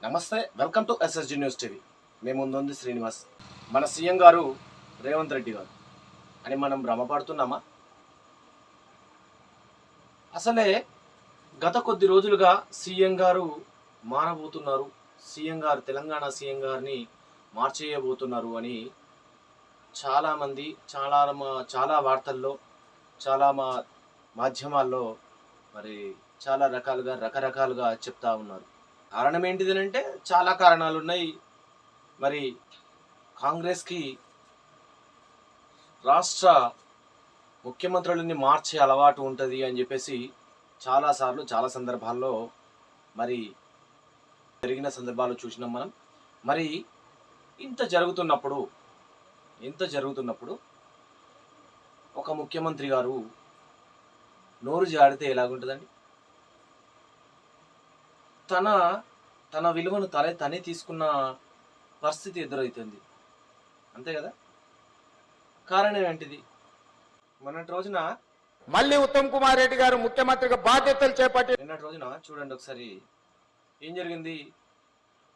నమస్తే, welcome to SSG news TV. మేము ముందుంది శ్రీనివాస్. మన సీఎం గారు రేవంత్ రెడ్డి గారు అని మనం భ్రమపడుతున్నామా? అసలే గత కొద్ది రోజులుగా సీఎం గారు మారబోతున్నారు, సీఎం గారు తెలంగాణ సీఎం గారిని మార్చేయబోతున్నారు అని చాలామంది చాలా వార్తల్లో చాలా మాధ్యమాల్లో మరి చాలా రకరకాలుగా చెప్తా ఉన్నారు. కారణం ఏంటిది అంటే చాలా కారణాలు ఉన్నాయి. మరి కాంగ్రెస్కి రాష్ట్ర ముఖ్యమంత్రులని మార్చే అలవాటు ఉంటుంది అని చెప్పేసి చాలాసార్లు చాలా సందర్భాల్లో మరి జరిగిన సందర్భాలు చూసినాం మనం. మరి ఇంత జరుగుతున్నప్పుడు ఒక ముఖ్యమంత్రి గారు నోరు జాడితే ఎలాగుంటుందండి? తన విలువను తనే తీసుకున్న పరిస్థితి ఎదురవుతుంది, అంతే కదా? కారణం ఏంటిది? మొన్నటి రోజున మళ్ళీ ఉత్తమ్ కుమార్ రెడ్డి గారు ముఖ్యమంత్రిగా బాధ్యతలు చేపట్టి నిన్నటి రోజున చూడండి ఒకసారి ఏం జరిగింది.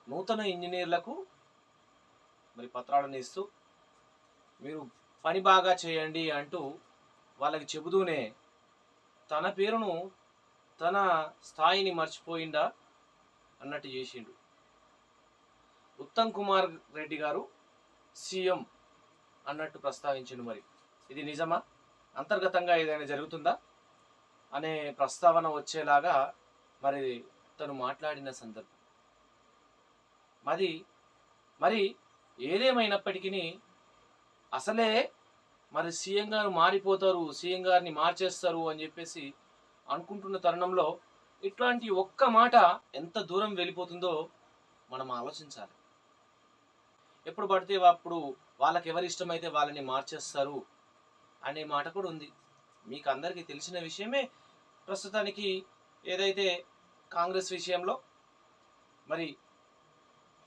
నూతన ఇంజనీర్లకు మరి పత్రాలను ఇస్తూ మీరు పని బాగా చేయండి అంటూ వాళ్ళకి చెబుతూనే తన పేరును తన స్థాయిని మర్చిపోయిందా అన్నట్టు చేసిండు. ఉత్తమ్ కుమార్ రెడ్డి గారు సీఎం అన్నట్టు ప్రస్తావించిండు. మరి ఇది నిజమా? అంతర్గతంగా ఏదైనా జరుగుతుందా అనే ప్రస్తావన వచ్చేలాగా మరి తను మాట్లాడిన సందర్భం. మరి ఏదేమైనప్పటికీ అసలే మరి సీఎం గారు మారిపోతారు, సీఎం గారిని మార్చేస్తారు అని చెప్పేసి అనుకుంటున్న తరుణంలో ఇట్లాంటి ఒక్క మాట ఎంత దూరం వెళ్ళిపోతుందో మనం ఆలోచించాలి. ఎప్పుడు పడితే అప్పుడు వాళ్ళకి ఎవరి ఇష్టమైతే వాళ్ళని మార్చేస్తారు అనే మాట కూడా ఉంది. మీకు అందరికీ తెలిసిన విషయమే. ప్రస్తుతానికి ఏదైతే కాంగ్రెస్ విషయంలో మరి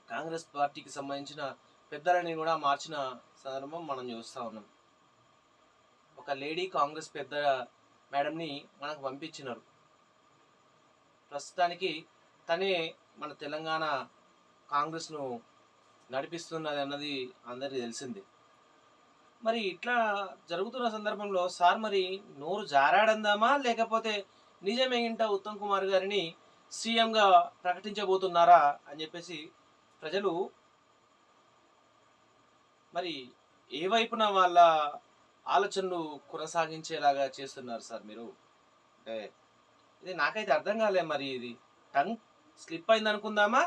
కాంగ్రెస్ పార్టీకి సంబంధించిన పెద్దలని కూడా మార్చిన సందర్భం మనం చూస్తూ ఉన్నాం. ఒక లేడీ కాంగ్రెస్ పెద్ద మేడంని మనకు పంపించినారు. ప్రస్తుతానికి తనే మన తెలంగాణ కాంగ్రెస్ను నడిపిస్తున్నది అన్నది అందరికీ తెలిసిందే. మరి ఇట్లా జరుగుతున్న సందర్భంలో సార్ మరి నోరు జారాడందామా, లేకపోతే నిజమే ఇంట ఉత్తమ్ కుమార్ గారిని సీఎంగా ప్రకటించబోతున్నారా అని చెప్పేసి ప్రజలు మరి ఏ వైపున వాళ్ళ ఆలోచనలు కొనసాగించేలాగా చేస్తున్నారు సార్ మీరు? అంటే ఇది నాకైతే అర్థం కాలే. మరి ఇది టంగ్ స్లిప్ అయింది అనుకుందామా,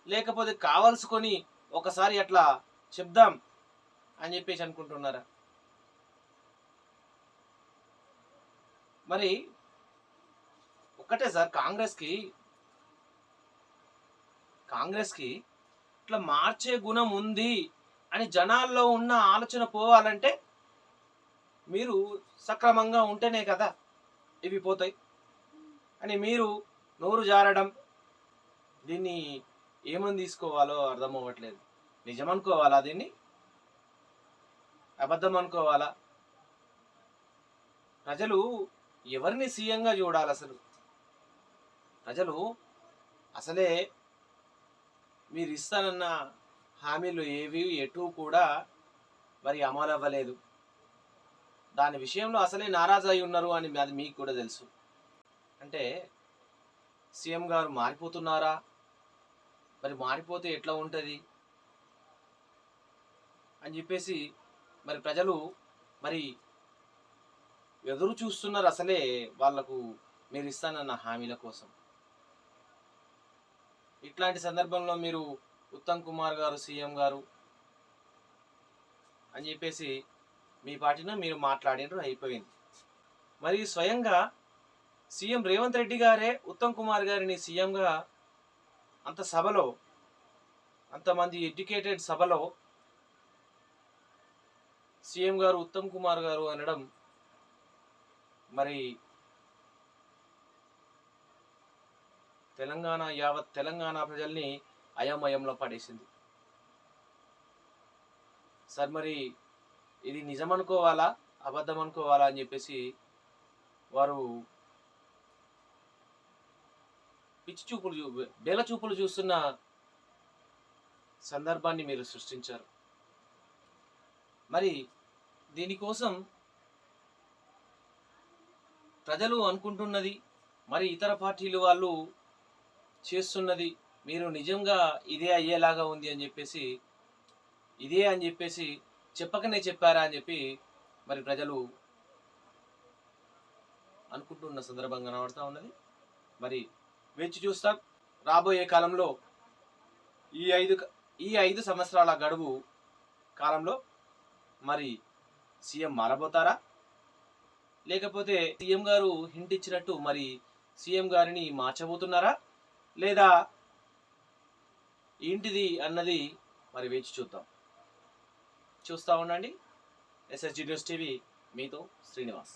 లేకపోతే కావలసుకొని ఒకసారి అట్లా చెప్దాం అని చెప్పేసి అనుకుంటున్నారా? మరి ఒక్కటే సార్, కాంగ్రెస్కి ఇట్లా మార్చే గుణం ఉంది అని జనాల్లో ఉన్న ఆలోచన పోవాలంటే మీరు సక్రమంగా ఉంటేనే కదా ఇవి పోతాయి. అని మీరు నోరు జారడం, దీన్ని ఏమని తీసుకోవాలో అర్థం అవ్వట్లేదు. నిజం అనుకోవాలా, దీన్ని అబద్ధం అనుకోవాలా? ప్రజలు ఎవరిని సీఎంగా చూడాలి? ప్రజలు అసలే మీరు ఇస్తానన్న హామీలు ఏవి ఎటు కూడా మరి అమలు అవ్వలేదు. దాని విషయంలో అసలే నారాజు అయి ఉన్నారు అని అది మీకు కూడా తెలుసు. అంటే సీఎం గారు మారిపోతున్నారా? మరి మారిపోతే ఎట్లా ఉంటుంది అని చెప్పేసి మరి ప్రజలు మరి ఎదురు చూస్తున్నారు అసలే వాళ్లకు మీరు ఇస్తానన్న హామీల కోసం. ఇట్లాంటి సందర్భంలో మీరు ఉత్తమ్ కుమార్ గారు సీఎం గారు అని చెప్పేసి మీ పార్టీలో మీరు మాట్లాడినరు, అయిపోయింది. మరి స్వయంగా సీఎం రేవంత్ రెడ్డి గారే ఉత్తమ్ కుమార్ గారిని సీఎంగా అంతమంది ఎడ్యుకేటెడ్ సభలో సీఎం గారు ఉత్తమ్ కుమార్ గారు అనడం మరి యావత్ తెలంగాణ ప్రజల్ని అయోమయంలో పడేసింది సార్. మరి ఇది నిజం అనుకోవాలా, అబద్ధం అనుకోవాలా అని చెప్పేసి వారు పిచ్చి చూపులు బేల చూపులు చూస్తున్న సందర్భాన్ని మీరు సృష్టించారు. మరి దీనికోసం ప్రజలు అనుకుంటున్నది, మరి ఇతర పార్టీలు వాళ్ళు చేస్తున్నది మీరు నిజంగా ఇదే అయ్యేలాగా ఉంది అని చెప్పేసి, ఇదే అని చెప్పేసి చెప్పకనే చెప్పారా అని చెప్పి మరి ప్రజలు అనుకుంటున్న సందర్భం కనబడతా ఉన్నది. మరి వేచి చూస్తాం రాబోయే కాలంలో ఈ 5 సంవత్సరాల గడువు కాలంలో మరి సీఎం మారబోతారా, లేకపోతే సీఎం గారు హింట్ ఇచ్చినట్టు మరి సీఎం గారిని మార్చబోతున్నారా, లేదా ఏంటిది అన్నది మరి వేచి చూద్దాం. చూస్తా ఉండండి SSG న్యూస్ టీవీ. మీతో శ్రీనివాస్.